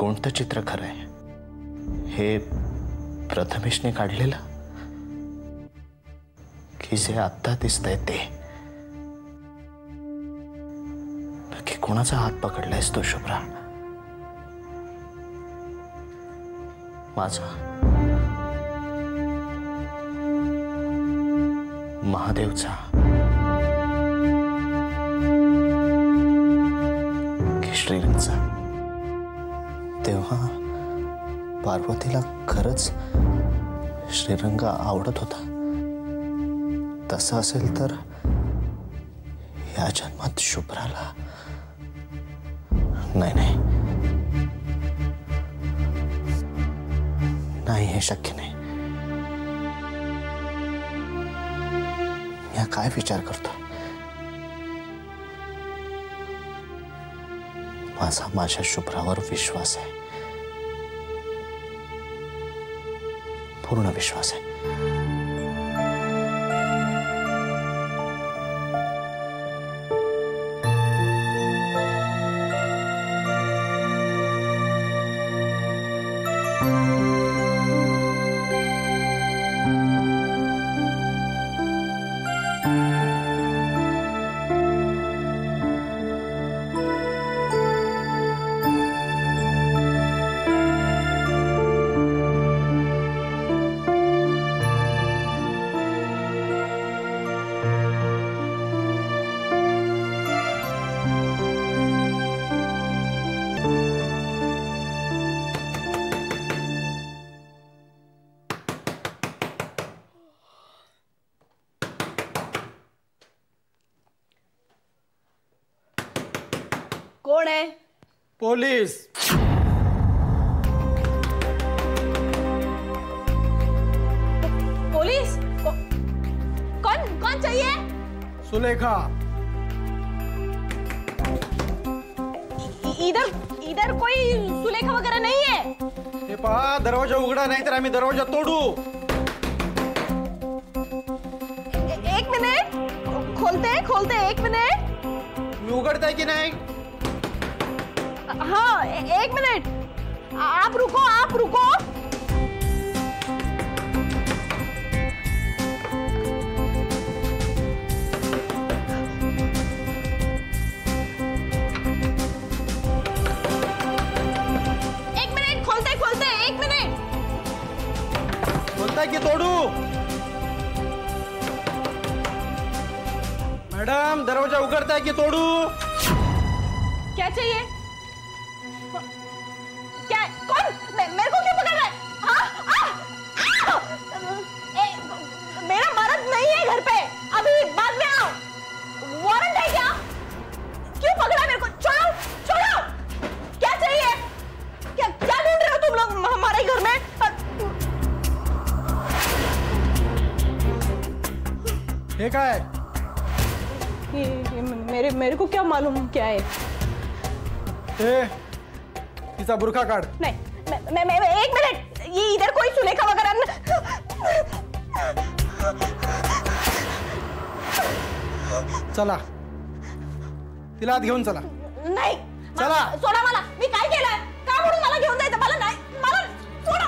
कोणतं चित्र खरं आहे? हे प्रथमेशने काढलेलं की जे आत्ता दिसतंय ते? नक्की कोणाचा हात पकडलायस तू शुभ्रा? माझा? महादेवचा? की श्रीरंगचा? तेव्हा पार्वतीला खरंच श्रीरंग आवडत होता? तसं असेल तर या जन्मात शुभ्राला नाही नाही नाही, हे शक्य नाही. या काय विचार करतो? माझ्या शुभ्रावर विश्वास आहे, पूर्ण विश्वास आहे. कौन है? पुलिस. पुलिस? कौन चाहिए? सुलेखा. इधर कोई सुलेखा वगैरह नहीं है. हे पहा, दरवाजा उघडा नाही तर आम्ही दरवाजा तोडू. एक मिनिट, खोलते एक मिनिट. मी उघडताय की नाही? हाँ, एक मिनट. आप रुको. एक मिनट, खोलते एक मिनट. बोलताय की तोडू? मैडम, दरवाजा उघडताय की तोडू? क्या चाहिए? क्या? कौन? मेरे को क्यों पकड़ रहा है? मेरा मर्द नहीं है घर पे. अभी बाद में आओ. वारंट है क्या? क्यों पकड़ा मेरे को? छोड़ो. क्या चाहिए? क्या ढूंढ रहे हो तुम लोग हमारे घर में? हे काय? ये मेरे को क्या मालूम क्या है? तिचा बुरखा काढ. नहीं, मैं एक मिनट. ये इधर कोई सुलेखा वगैरह चला, तिला आत घेऊन चला. नाही, चला. सोडा मला. मी काय केलंय? का म्हणून मला घेऊन जायचं? मला नाही, मला सोडा.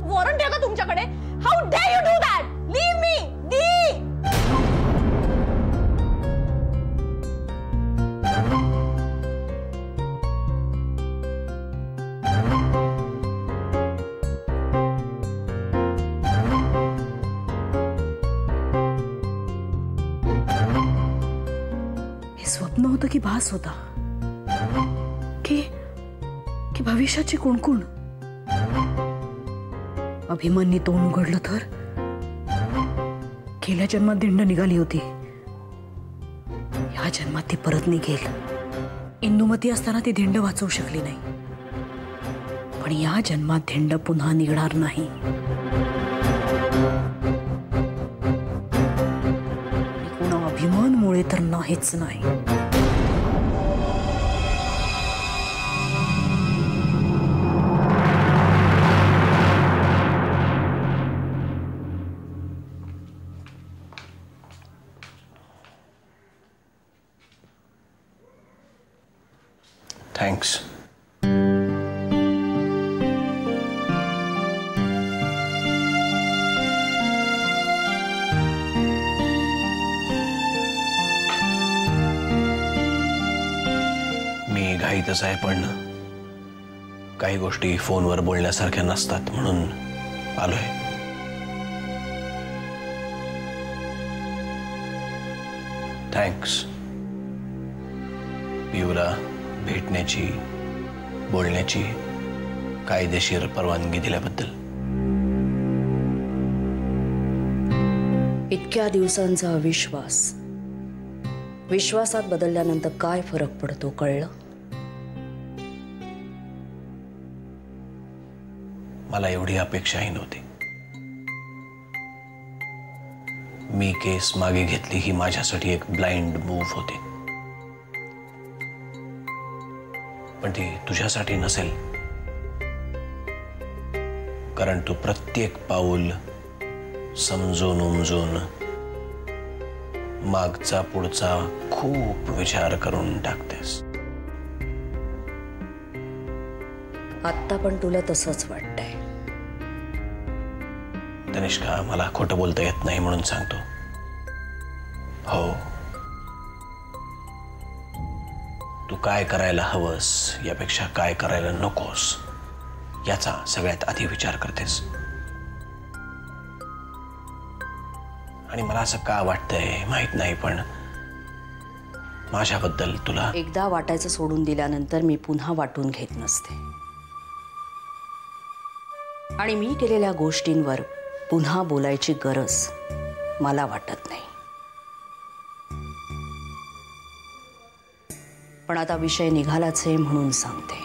वॉरंट आहे का तुमच्याकडे? How dare you do that? Leave me. हे स्वप्न होतं की भास होता? की भविष्याची कुणकुण? अभिमन्यू तोंड उघडलं तर गेल्या जन्मात धिंड निघाली होती. या जन्मात ती परत निघेल. इंदुमती असताना ती धिंड वाचवू शकली नाही, पण या जन्मात धिंड पुन्हा निघणार नाही. कोणा अभिमानमुळे तर नाहीच नाही. थँक्स. मी घाईतच आहे, पण काही गोष्टी फोनवर बोलण्यासारख्या नसतात म्हणून आलोय. थँक्स पियूला भेटण्याची, बोलण्याची कायदेशीर परवानगी दिल्याबद्दल. इतक्या दिवसांचा अविश्वास विश्वासात बदलल्यानंतर काय फरक पडतो कळलं? मला एवढी अपेक्षाही नव्हती. मी केस मागे घेतली ही माझ्यासाठी एक ब्लाइंड मूव्ह होती, पण ती तुझ्यासाठी नसेल, कारण तू प्रत्येक पाऊल समजून उमजून मागचा पुढचा खूप विचार करून टाकतेस. आत्ता पण तुला तसंच वाटतंय? तनिष्का, मला खोटं बोलता येत नाही म्हणून सांगतो. हो, तू काय करायला हवंस यापेक्षा काय करायला नकोस याचा सगळ्यात आधी विचार करतेस. आणि मला असं का वाटतंय माहित नाही, पण माझ्याबद्दल तुला एकदा वाटायचं सोडून दिल्यानंतर मी पुन्हा वाटून घेत नसते, आणि मी केलेल्या गोष्टींवर पुन्हा बोलायची गरज मला वाटत नाही. पण आता विषय निघालाच आहे म्हणून सांगते,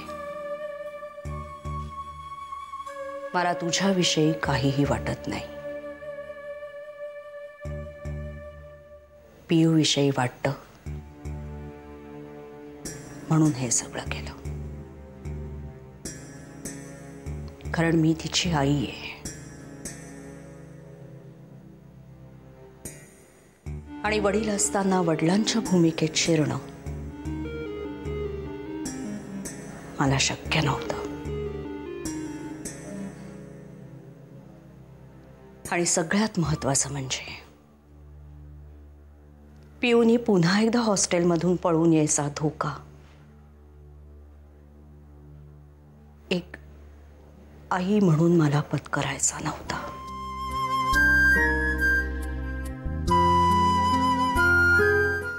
मला तुझ्याविषयी काहीही वाटत नाही. पियू विषयी वाटतं म्हणून हे सगळं केलं, कारण मी तिची आई आहे. आणि वडील असताना वडिलांच्या भूमिकेत शिरणं मला शक्य नव्हतं. आणि सगळ्यात महत्त्वाचं म्हणजे पियूनी पुन्हा एकदा हॉस्टेलमधून पळून यायचा धोका एक आई म्हणून मला पत्करायचा नव्हता.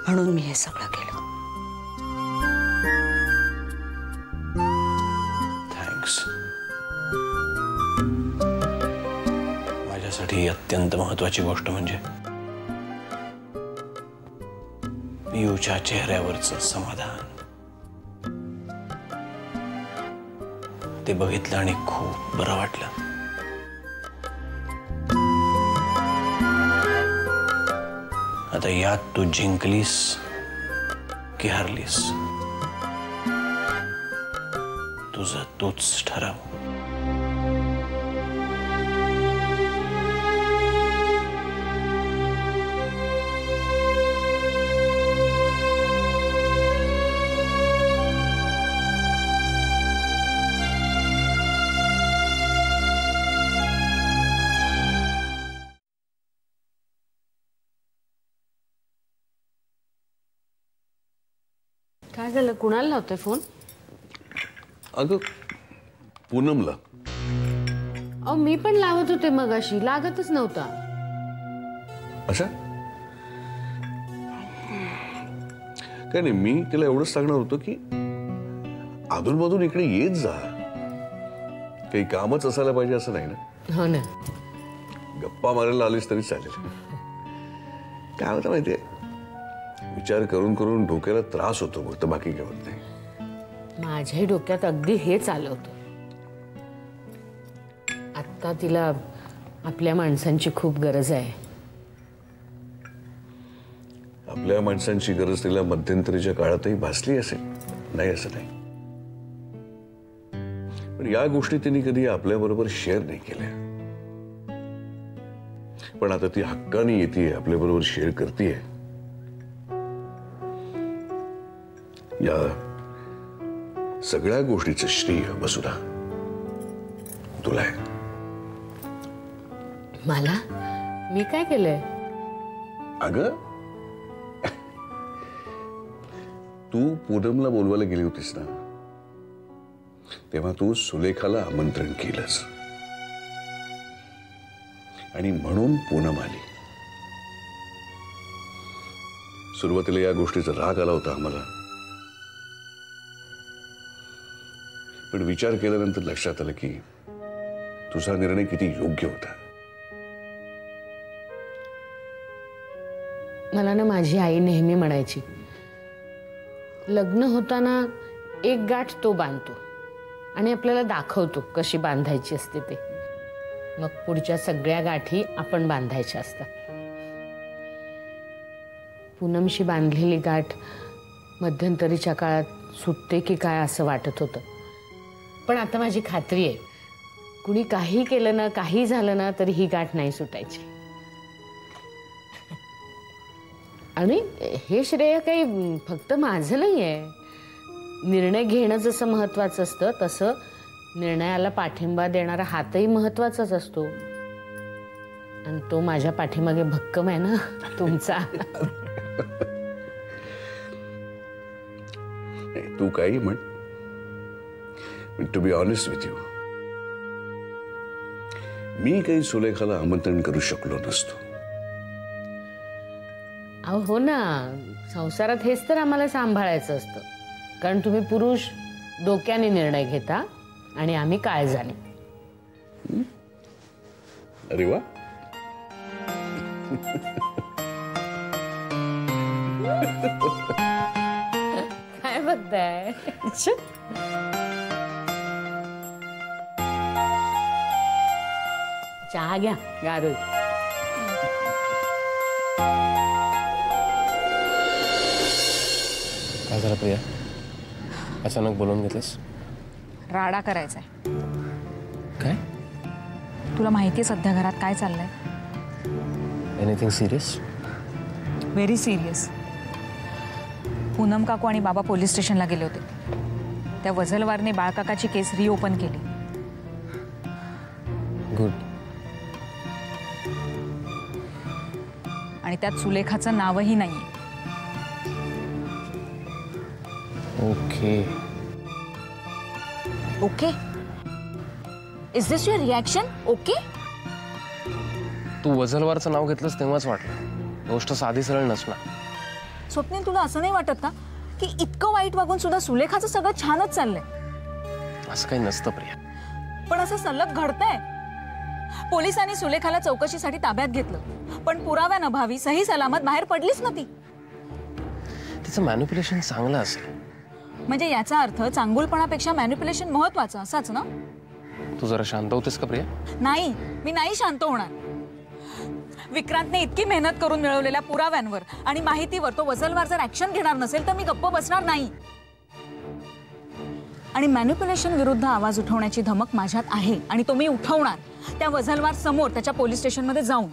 म्हणून मी हे सगळं केलं. थँक्स. माझ्यासाठी अत्यंत महत्त्वाची गोष्ट म्हणजे पियूच्या चेहऱ्यावरचं समाधान. ते बघितलं आणि खूप बरं वाटलं. आता यात तू जिंकलीस की हरलीस तुझं तूच ठरव. काय झालं? कुणाला लावतोय फोन? अगं पूनमला. अहो मी पण लावत होते मगाशी, लागतच नव्हता. अच्छा, काय नाही, मी तिला एवढंच सांगणार होतो की अधूनमधून इकडे येत जा. काही कामच असायला पाहिजे असं नाही ना. हो ना. गप्पा मारायला आलीस तरी चालेल. काय होतं माहितीये, विचार करून करून डोक्याला त्रास होतो, फक्त बाकी काय होत नाही. माझ्याही डोक्यात अगदी हेच आलं होतं. आत्ता तिला आपल्या माणसांची खूप गरज आहे. आपल्या माणसांची गरज तिला मध्यंतरीच्या काळातही भासली असेल, नाही असं नाही. पण या गोष्टी तिने कधी आपल्या बरोबर शेअर नाही केल्या. पण आता ती हक्काने येते, आपल्या बरोबर शेअर करते. सगळ्या गोष्टीचं श्रेय वसुधा तुला आहे. मला? मी काय केलंय? अगं तू पूनमला बोलवायला गेली होतीस ना, तेव्हा तू सुलेखाला आमंत्रण केलंस आणि म्हणून पूनम आली. सुरुवातीला या गोष्टीचा राग आला होता आम्हाला, पण विचार केल्यानंतर लक्षात आलं की तुझा निर्णय किती योग्य होता. मला ना माझी आई नेहमी म्हणायची, लग्न होताना एक गाठ तो बांधतो आणि आपल्याला दाखवतो कशी बांधायची असते ते, मग पुढच्या सगळ्या गाठी आपण बांधायच्या असतात. पूनमशी बांधलेली गाठ मध्यंतरीच्या काळात सुटते की काय असं वाटत होतं, पण आता माझी खात्री आहे कुणी काही केलं ना, काही झालं ना, तरी ही गाठ नाही सुटायची. आणि हे श्रेय काही फक्त माझं नाही आहे. निर्णय घेणं जसं महत्वाचं असतं तसं निर्णयाला पाठिंबा देणारा हातही महत्वाचाच असतो, आणि तो माझ्या पाठीमागे भक्कम आहे ना तुमचा. तू काही म्हण, to be honest with you, मी काही सुलेखाला आमंत्रण करू शकलो नसतो. अहो हो ना, संसारात हेच तर आम्हाला सांभाळायचं असतं, कारण तुम्ही पुरुष डोक्याने निर्णय घेता आणि आम्ही काळजाने. अरे वा. काय बघताय? चहा घ्या गार होईल. काय झालं प्रिया, अचानक बोलवून घेतलंस? राडा करायचाय. काय? तुला माहितीये सध्या घरात काय चाललंय? Anything serious? Very serious. Poonam काकू आणि बाबा पोलीस स्टेशनला गेले होते. त्या वझलवारने बाळकाकाची केस रिओपन केली. गुड. आणि त्यात सुलेखाचं नावही नाहीये. Okay. Okay? Is this your reaction? Okay? तू वझलवारचं नाव घेतलंस तेव्हाच वाटलं गोष्ट साधी सरळ नसणार. स्वप्नील, तुला असं नाही वाटत का की इतकं वाईट वागून सुद्धा सुलेखाचं सगळं छानच चाललंय? असं काही नसतं प्रिया. पण असं सलग घडतंय. पोलिसांनी सुलेखाला चौकशीसाठी ताब्यात घेतलं, पण पुराव्यानभावी सही सलामत बाहेर पडलीच ना ती. तिचं मॅनिप्युलेशन चांगलं असेल. म्हणजे याचा अर्थ चांगुलपणापेक्षा मॅनिप्युलेशन महत्वाचं असाच ना? तू जरा शांत होतेस का प्रिया? नाही, मी नाही शांत होणार. विक्रांतने इतकी मेहनत करून मिळवलेल्या पुराव्यांवर आणि माहितीवर तो वझलवार जर ऍक्शन घेणार नसेल तर मी गप्प बसणार नाही. आणि मॅनिप्युलेशन विरुद्ध आवाज उठवण्याची धमक माझ्यात आहे आणि तो मी उठवणार, त्या वझलवार समोर त्याच्या पोलीस स्टेशनमध्ये जाऊन.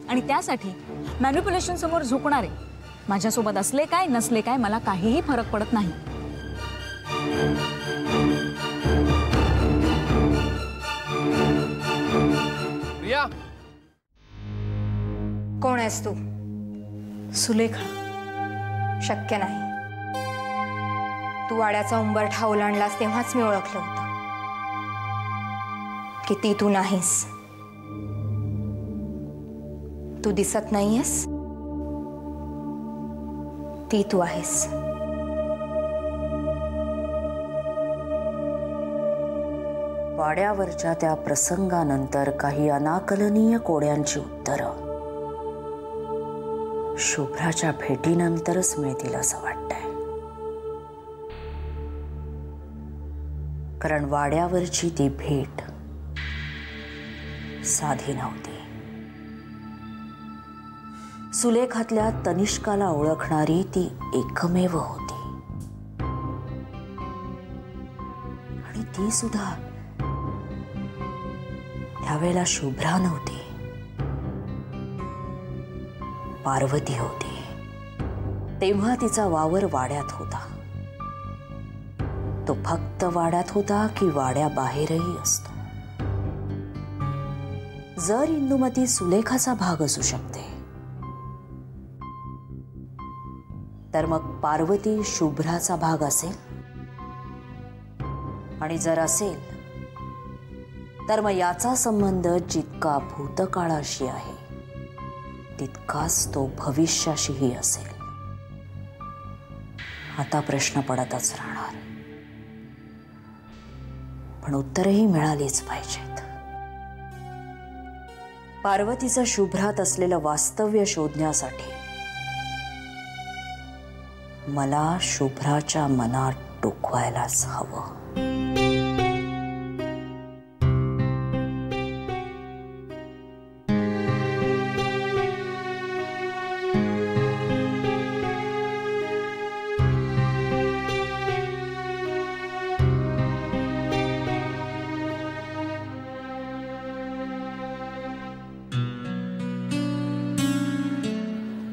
आणि त्यासाठी मॅनिप्युलेशन समोर झुकणार आहे. माझ्यासोबत असले काय नसले काय मला काहीही फरक पडत नाही. प्रिया, कोण आहेस तू? सुलेखा. शक्य नाही. तू वाड्याचा उंबरठा ओलांडलास तेव्हाच मी ओळखलं होतं की ती तू नाहीस. तू दिसत नाहीयेस, ती तू आहेस. वाड्यावरच्या त्या प्रसंगानंतर काही अनाकलनीय कोड्यांची उत्तरं शुभ्राच्या भेटीनंतरच मिळतील असं वाटतंय. कारण वाड्यावरची ती भेट साधी नव्हती. सुलेखातल्या तनिष्काला ओळखणारी ती एकमेव होती. आणि ती सुद्धा त्यावेळेला शुभ्रा नव्हती, पार्वती होती. तेव्हा तिचा वावर वाड्यात होता. तो फक्त वाड्यात होता की वाड्याबाहेरही असतो? जर इंदुमती सुलेखाचा भाग असू शकते, तर मग पार्वती शुभ्राचा भाग असेल, आणि जर असेल तर मग याचा संबंध जितका भूतकाळाशी आहे तितकाच तो भविष्याशीही असेल. आता प्रश्न पडतच राहणार, पण उत्तरही मिळालीच पाहिजेत. पार्वतीचं शुभ्रात असलेलं वास्तव्य शोधण्यासाठी मला शुभ्राच्या मनात टोकवायलाच हवं.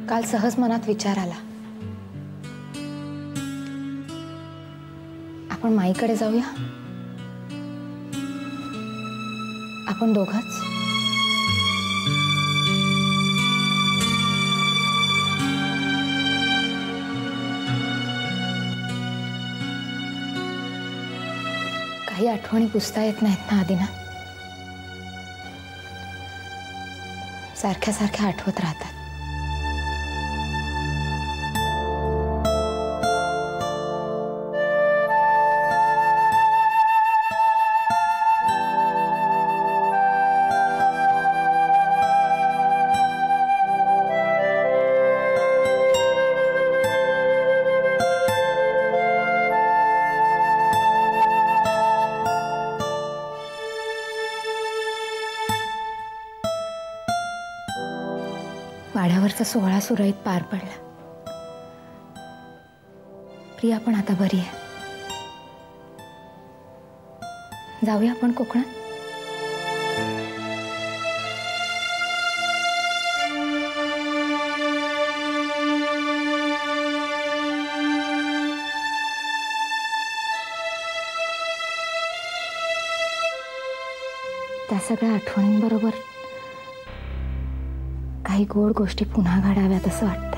काल सहज मनात विचार आला, आपण माईकडे जाऊया. आपण दोघंच. काही आठवणी पुसता येत नाहीत ना आदिनाथ. सारख्या सारख्या आठवत राहतात. वाड्यावरचा सोहळा सुरळीत पार पडला. प्रिया पण आता बरी आहे. जाऊया आपण कोकणात. त्या सगळ्या आठवणींबरोबर काही गोड गोष्टी पुन्हा घडाव्यात असं वाटतंय.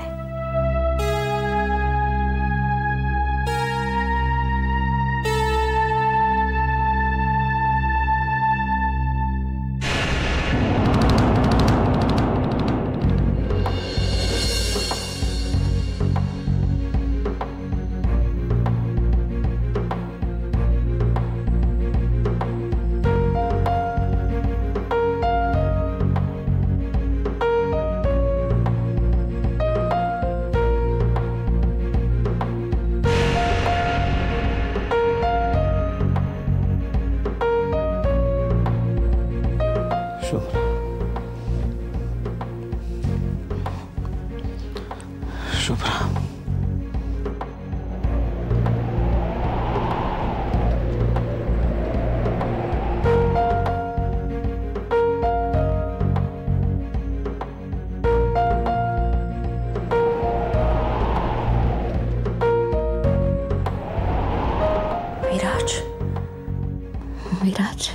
शुभ्रा, विराज, विराज,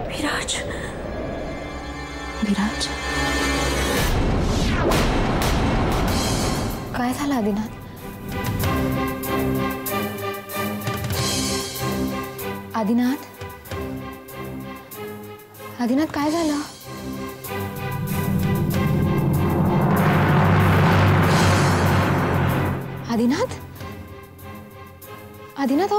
विराज, विराज. काय झालं आदिनाथ? आदिनाथ, आदिनाथ काय झालं? आदिनाथ, आदिनाथ,